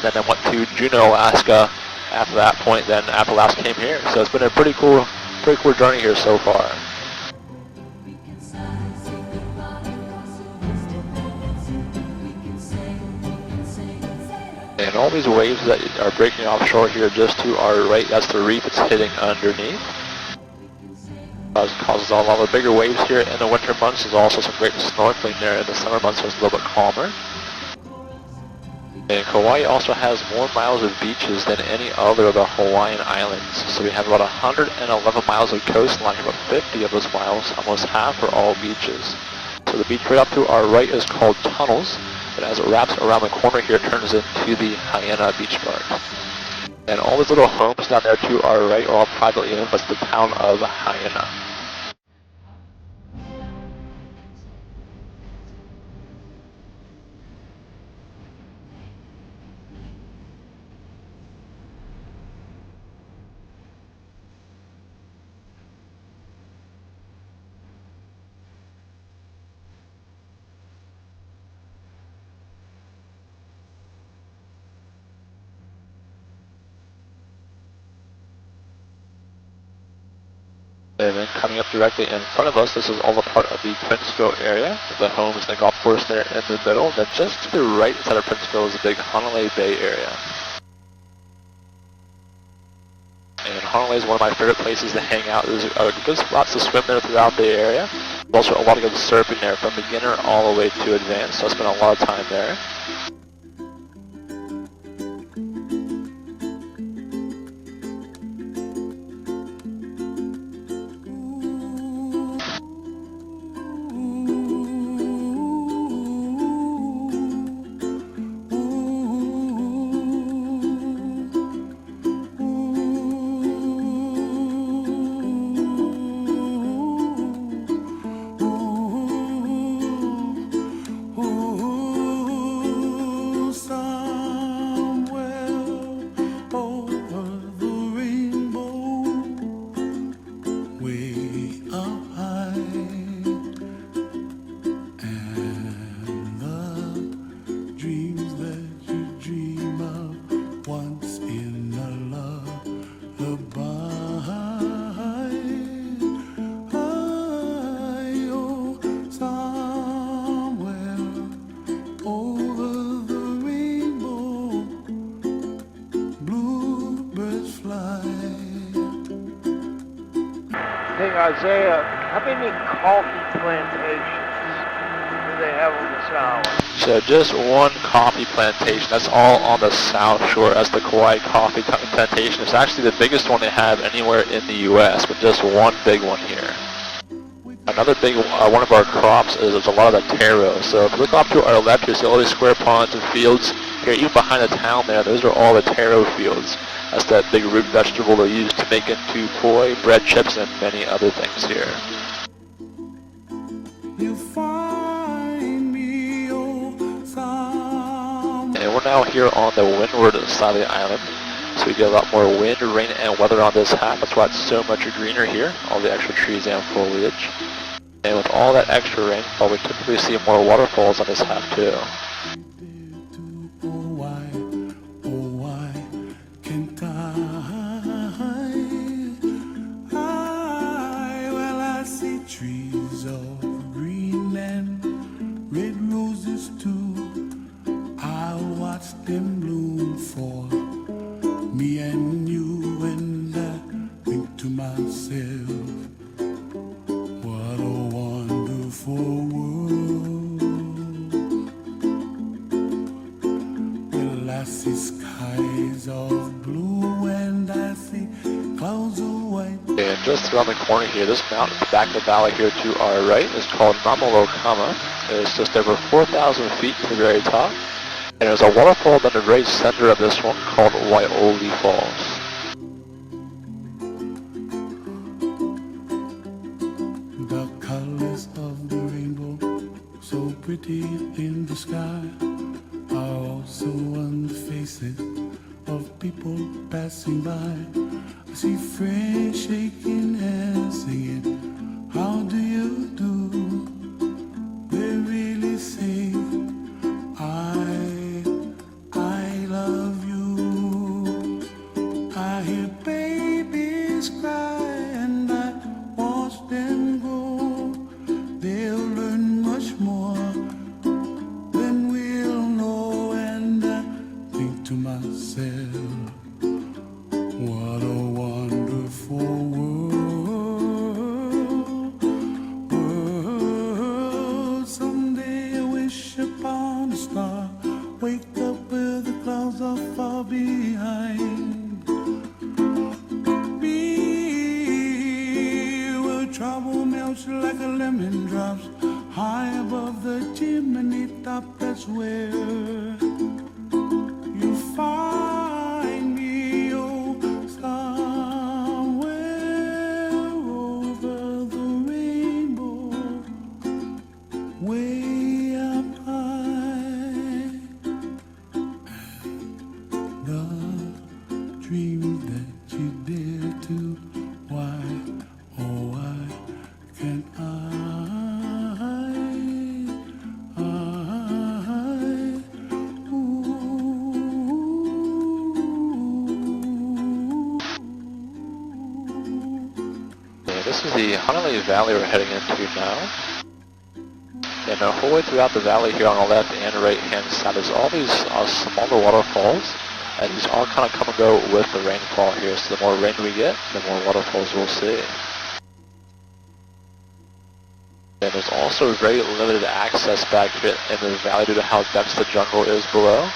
and then I went to Juneau, Alaska after that point, then after Alaska came here. So it's been a pretty cool journey here so far. And all these waves that are breaking offshore here just to our right, that's the reef it's hitting underneath. Causes a lot of bigger waves here in the winter months. There's also some great snorkeling there in the summer months, so it's a little bit calmer. And Kauai also has more miles of beaches than any other of the Hawaiian islands. So we have about 111 miles of coastline, about 50 of those miles, almost half are all beaches. So the beach right up to our right is called Tunnels, and as it wraps around the corner here, it turns into the Hyena Beach Park. And all these little homes down there to our right are all privately owned, but it's the town of Hyena. And then coming up directly in front of us, this is all a part of the Princeville area. The homes and the golf course there in the middle. Then just to the right side of Princeville is the big Honolulu Bay area. And Honolulu is one of my favorite places to hang out. There's good spots to swim there throughout the area. There's also a lot of good surfing there from beginner all the way to advanced, so I spent a lot of time there. Hey Isaiah, how many coffee plantations do they have on this island? So just one coffee plantation, that's all on the south shore. That's the Kauai coffee plantation. It's actually the biggest one they have anywhere in the U.S., but just one big one here. Another big one of our crops is a lot of the taro. So if you look off to our left, you see all these square ponds and fields. Here, even behind the town there, those are all the taro fields. That's that big root vegetable they use to make into poi, bread chips, and many other things here. You find me, oh, and we're now here on the windward side of the island. So we get a lot more wind, rain, and weather on this half. That's why it's so much greener here, all the extra trees and foliage. And with all that extra rainfall, we typically see more waterfalls on this half too. Trees of green and red roses too. I'll watch them bloom for me and you, and I think to myself, what a wonderful world. Well, I see skies of blue and I see clouds of white. And just around the corner here, this mountain at the back of the valley here to our right is called Mamalokama. It's just over 4,000 feet to the very top. And there's a waterfall in the very center of this one called Waioli Falls. The colors of the rainbow, so pretty in the sky, are also on the faces of people passing by. I see friends shaking hands singing, how do you do? They really say, I love up, that's where you find me. Oh, somewhere over the rainbow, way up high. The dreams that you dare to, why, oh why can't I? This is the Honolulu Valley we're heading into now. And the whole way throughout the valley here on the left and right hand side is all these smaller waterfalls. And these all kind of come and go with the rainfall here. So the more rain we get, the more waterfalls we'll see. And there's also very limited access back here in the valley due to how dense the jungle is below.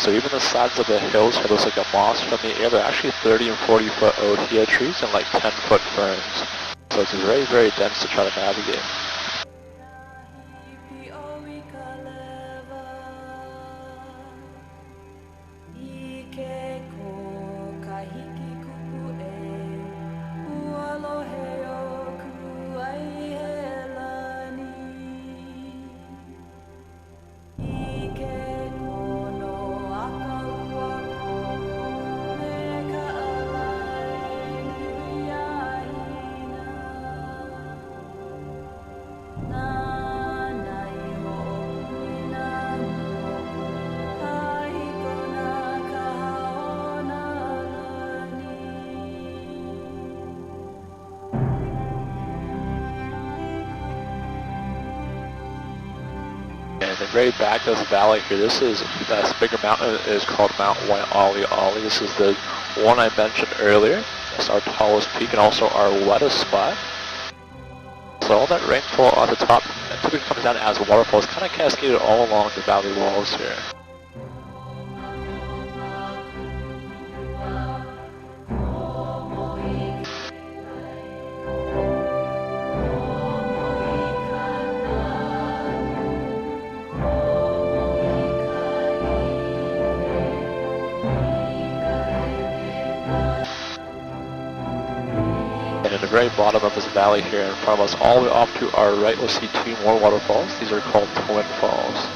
So even the sides of the hills here looks like a moss from the air. They're actually 30 and 40 foot ohia trees and like 10 foot ferns. So it's very, very dense to try to navigate. And the very back of the valley here, this bigger mountain is called Mount Waialeale. This is the one I mentioned earlier. It's our tallest peak and also our wettest spot. So all that rainfall at the top typically comes down as waterfalls, kind of cascaded all along the valley walls here. And at the very bottom of this valley here in front of us, all the way off to our right, we'll see two more waterfalls. These are called Twin Falls.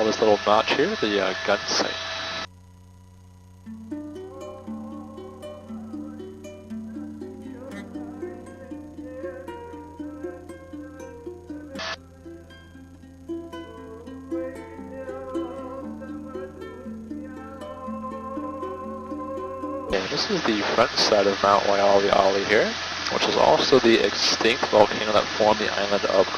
This little notch here, the gun sight. And this is the front side of Mount Waialeale here, which is also the extinct volcano that formed the island of